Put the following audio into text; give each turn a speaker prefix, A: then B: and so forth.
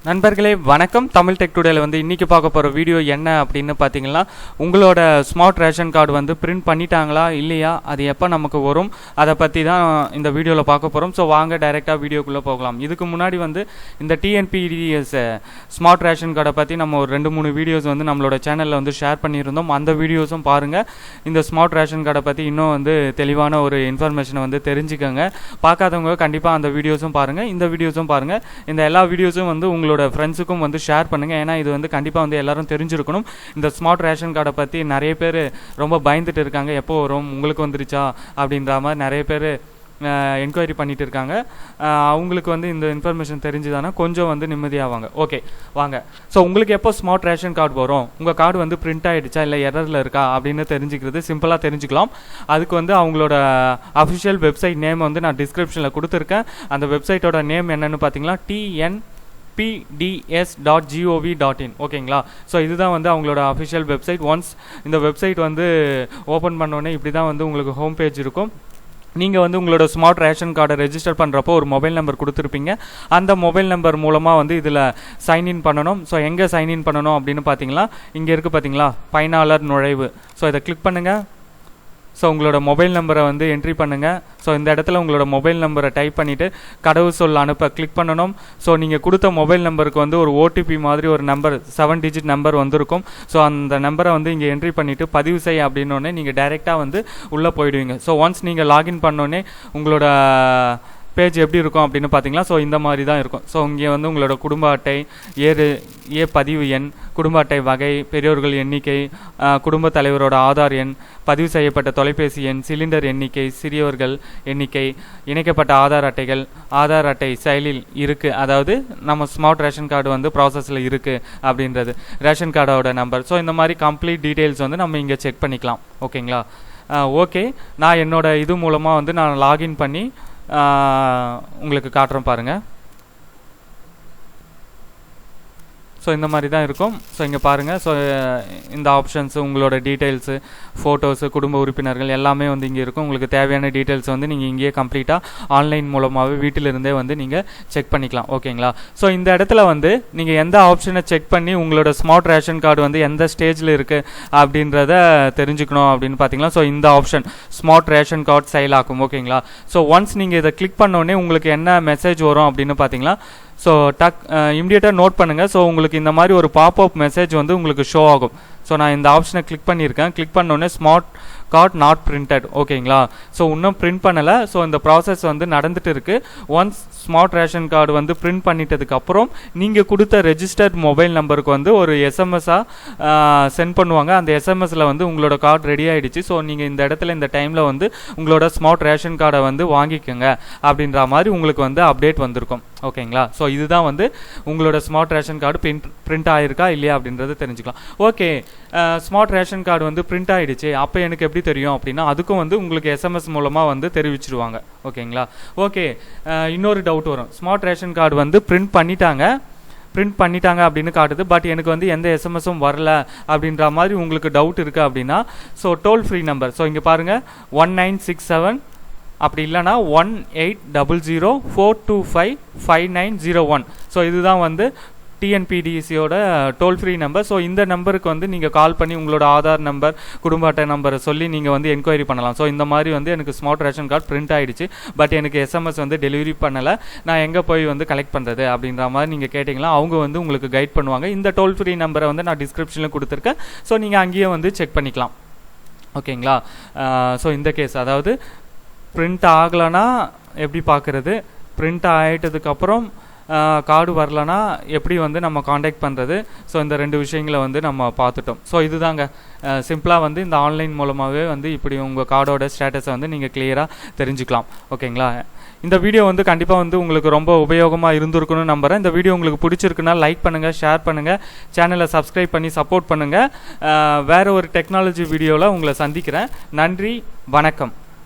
A: நண்பர்களே வணக்கம். தமிழ் டெக் டுடேல இன்னைக்கு பார்க்க போகிற வீடியோ என்ன அப்படின்னு பார்த்தீங்கன்னா, உங்களோட ஸ்மார்ட் ரேஷன் கார்டு பிரிண்ட் பண்ணிட்டாங்களா இல்லையா, அது எப்போ நமக்கு வரும், அதை பற்றி தான் இந்த வீடியோவில் பார்க்க போகிறோம். ஸோ வாங்க டைரெக்டாக வீடியோக்குள்ளே போகலாம். இதுக்கு முன்னாடி இந்த டிஎன்பிடிஎஸ் ஸ்மார்ட் ரேஷன் கார்டை பற்றி நம்ம ஒரு 2-3 வீடியோஸ் நம்மளோட சேனலில் ஷேர் பண்ணியிருந்தோம். அந்த வீடியோஸும் பாருங்கள். இந்த ஸ்மார்ட் ரேஷன் கார்டை பற்றி இன்னும் தெளிவான ஒரு இன்ஃபர்மேஷனை தெரிஞ்சுக்கோங்க. பார்க்காதவங்க கண்டிப்பாக அந்த வீடியோஸும் பாருங்கள், இந்த வீடியோஸும் பாருங்கள். இந்த எல்லா வீடியோஸும் உங்களோட ஃப்ரெண்ட்ஸுக்கும் ஷேர் பண்ணுங்கள். ஏன்னா இது கண்டிப்பாக எல்லாரும் தெரிஞ்சிருக்கணும். இந்த ஸ்மார்ட் ரேஷன் கார்டை பற்றி நிறைய பேர் ரொம்ப பயந்துட்டு இருக்காங்க. எப்போ வரும், உங்களுக்கு வந்துருச்சா அப்படின்ற மாதிரி நிறைய பேர் என்கொயரி பண்ணிட்டு இருக்காங்க. அவங்களுக்கு இந்த இன்ஃபர்மேஷன் தெரிஞ்சுதானா கொஞ்சம் நிம்மதியாவாங்க. ஓகே வாங்க. ஸோ உங்களுக்கு எப்போ ஸ்மார்ட் ரேஷன் கார்டு வரும், உங்கள் கார்டு பிரிண்ட் ஆகிடுச்சா இல்லை எரரில் இருக்கா அப்படின்னு தெரிஞ்சுக்கிறது சிம்பிளாக தெரிஞ்சுக்கலாம். அதுக்கு அவங்களோட அஃபிஷியல் வெப்சைட் நேம் நான் டிஸ்கிரிப்ஷனில் கொடுத்துருக்கேன். அந்த வெப்சைட்டோட நேம் என்னன்னு பார்த்தீங்கன்னா tnpds.gov.in. ஓகேங்களா. ஸோ இதுதான் அவங்களோட அஃபிஷியல் வெப்சைட். ஒன்ஸ் இந்த வெப்சைட் ஓப்பன் பண்ணோன்னே இப்படி தான் உங்களுக்கு ஹோம் பேஜ் இருக்கும். நீங்கள் உங்களோட ஸ்மார்ட் ரேஷன் கார்டை ரெஜிஸ்டர் பண்ணுறப்போ ஒரு மொபைல் நம்பர் கொடுத்துருப்பீங்க. அந்த மொபைல் நம்பர் மூலமாக இதில் சைன்இன் பண்ணணும். ஸோ எங்கே சைன்இன் பண்ணணும் அப்படின்னு பார்த்தீங்கன்னா, இங்கே இருக்குது பார்த்தீங்களா, பயனாளர் நுழைவு. ஸோ இதை கிளிக் பண்ணுங்கள். ஸோ உங்களோட மொபைல் நம்பரை என்ட்ரி பண்ணுங்கள். ஸோ இந்த இடத்துல உங்களோட மொபைல் நம்பரை டைப் பண்ணிவிட்டு கடவு சொல் அனுப்ப கிளிக் பண்ணணும். ஸோ நீங்கள் கொடுத்த மொபைல் நம்பருக்கு ஒரு ஓடிபி மாதிரி ஒரு நம்பர் 7 டிஜிட் நம்பர் வந்திருக்கும். ஸோ அந்த நம்பரை இங்கே என்ட்ரி பண்ணிவிட்டு பதிவு செய்ய அப்படின்னோடனே நீங்கள் டைரெக்டாக உள்ளே போயிடுவீங்க. ஸோ ஒன்ஸ் நீங்கள் லாகின் பண்ணோன்னே உங்களோட பேஜ் எப்படி இருக்கும் அப்படின்னு பார்த்தீங்களா, ஸோ இந்த மாதிரி தான் இருக்கும். ஸோ இங்கே உங்களோட குடும்ப அட்டை, பதிவு எண், குடும்ப அட்டை வகை, பெரியோர்கள் எண்ணிக்கை, குடும்ப தலைவரோட ஆதார் எண், பதிவு செய்யப்பட்ட தொலைபேசி எண், சிலிண்டர் எண்ணிக்கை, சிறியவர்கள் எண்ணிக்கை, இணைக்கப்பட்ட ஆதார் அட்டைகள், ஆதார் அட்டை செயலில் இருக்குது, அதாவது நம்ம ஸ்மார்ட் ரேஷன் கார்டு ப்ராசஸில் இருக்குது அப்படின்றது, ரேஷன் கார்டோட நம்பர். ஸோ இந்த மாதிரி கம்ப்ளீட் டீட்டெயில்ஸ் நம்ம இங்கே செக் பண்ணிக்கலாம். ஓகேங்களா. ஓகே, நான் என்னோட இது மூலமாக நான் லாகின் பண்ணி உங்களுக்கு காட்டுறோம் பாருங்கள். ஸோ இந்த மாதிரி தான் இருக்கும். ஸோ இங்கே பாருங்கள். ஸோ இந்த ஆப்ஷன்ஸு, உங்களோட டீட்டெயில்ஸு, ஃபோட்டோஸு, குடும்ப உறுப்பினர்கள் எல்லாமே இங்கே இருக்கும். உங்களுக்கு தேவையான டீட்டெயில்ஸ் நீங்கள் இங்கேயே கம்ப்ளீட்டாக ஆன்லைன் மூலமாகவே வீட்டிலிருந்தே நீங்கள் செக் பண்ணிக்கலாம். ஓகேங்களா. ஸோ இந்த இடத்துல நீங்கள் எந்த ஆப்ஷனை செக் பண்ணி உங்களோட ஸ்மார்ட் ரேஷன் கார்டு எந்த ஸ்டேஜில் இருக்குது அப்படின்றத தெரிஞ்சுக்கணும் அப்படின்னு பார்த்தீங்களா. ஸோ இந்த ஆப்ஷன் ஸ்மார்ட் ரேஷன் கார்டு செயலாக்கும். ஓகேங்களா. ஸோ ஒன்ஸ் நீங்கள் இதை கிளிக் பண்ணோடனே உங்களுக்கு என்ன மெசேஜ் வரும் அப்படின்னு பார்த்தீங்களா. ஸோ இம்மிடியேட்டாக நோட் பண்ணுங்கள். ஸோ உங்களுக்கு இந்த மாதிரி ஒரு பாப்அப் மெசேஜ் உங்களுக்கு ஷோ ஆகும். ஸோ நான் இந்த ஆப்ஷனை கிளிக் பண்ணியிருக்கேன். கிளிக் பண்ணோடனே ஸ்மார்ட் கார்டு நாட் பிரிண்டட். ஓகேங்களா. ஸோ இன்னும் பிரிண்ட் பண்ணலை. ஸோ இந்த ப்ராசஸ் நடந்துட்டு இருக்குது. Once smart ration card print பண்ணிட்டதுக்கப்புறம் நீங்கள் கொடுத்த ரெஜிஸ்டர்ட் மொபைல் நம்பருக்கு ஒரு எஸ்எம்எஸ்ஸாக சென்ட் பண்ணுவாங்க. அந்த எஸ்எம்எஸில் உங்களோட கார்டு ரெடி ஆகிடுச்சு. ஸோ நீங்கள் இந்த இடத்துல இந்த டைமில் உங்களோட ஸ்மார்ட் ரேஷன் கார்டை வாங்கிக்கோங்க அப்படின்ற மாதிரி உங்களுக்கு அப்டேட் வந்திருக்கும். ஓகேங்களா. ஸோ இதுதான் உங்களோட ஸ்மார்ட் ரேஷன் கார்டு பிரிண்ட் ஆகிருக்கா இல்லையா அப்படின்றது தெரிஞ்சுக்கலாம். Okay, smart ration card print ஆகிடுச்சு, அப்போ எனக்கு எப்படி தெரியும் அப்படின்னா, அதுக்கும் உங்களுக்கு எஸ்எம்எஸ் மூலமாக தெரிவிச்சிருவாங்க. ஓகேங்களா. ஓகே, இன்னொரு டவுட் வரும். ஸ்மார்ட் ரேஷன் கார்டு பிரிண்ட் பண்ணிட்டாங்க அப்படின்னு காட்டுது, பட் எனக்கு எந்த எஸ்எம்எஸும் வரல அப்படின்ற மாதிரி உங்களுக்கு டவுட் இருக்குது அப்படின்னா, so toll free number, so இங்கே பாருங்கள் 1967, அப்படி இல்லைனா 180042559901. ஸோ இதுதான் டிஎன்பிடிசியோட டோல் ஃப்ரீ நம்பர். ஸோ இந்த நம்பருக்கு நீங்கள் கால் பண்ணி உங்களோட ஆதார் நம்பர், குடும்ப அட்டை நம்பரை சொல்லி நீங்கள் என்கொயரி பண்ணலாம். ஸோ இந்த மாதிரி எனக்கு ஸ்மார்ட் ரேஷன் கார்டு பிரிண்ட் ஆகிடுச்சு, பட் எனக்கு எஸ்எம்எஸ் டெலிவரி பண்ணலை, நான் எங்கே போய் கலெக்ட் பண்ணுறது அப்படின்ற மாதிரி நீங்கள் கேட்டிங்களா, அவங்க உங்களுக்கு கைட் பண்ணுவாங்க. இந்த டோல் ஃப்ரீ நம்பரை நான் டிஸ்கிரிப்ஷனில் கொடுத்துருக்கேன். ஸோ நீங்கள் அங்கேயே செக் பண்ணிக்கலாம். ஓகேங்களா. ஸோ இந்த கேஸ், அதாவது பிரிண்ட் ஆகலைன்னா எப்படி பார்க்குறது, பிரிண்ட் ஆகிட்டதுக்கப்புறம் கார்டு வரலனா எப்படி நம்ம காண்டாக்ட் பண்ணுறது. ஸோ இந்த 2 விஷயங்களை நம்ம பார்த்துட்டோம். ஸோ இதுதாங்க சிம்பிளாக இந்த ஆன்லைன் மூலமாகவே இப்படி உங்கள் கார்டோட ஸ்டேட்டஸை நீங்கள் கிளியராக தெரிஞ்சுக்கலாம். ஓகேங்களா. இந்த வீடியோ கண்டிப்பாக உங்களுக்கு ரொம்ப உபயோகமாக இருந்திருக்குன்னு நம்புகிறேன். இந்த வீடியோ உங்களுக்கு பிடிச்சிருக்குன்னா லைக் பண்ணுங்கள், ஷேர் பண்ணுங்கள், சேனலை சப்ஸ்கிரைப் பண்ணி சப்போர்ட் பண்ணுங்கள். வேறு ஒரு டெக்னாலஜி வீடியோவில் உங்களை சந்திக்கிறேன். நன்றி, வணக்கம்.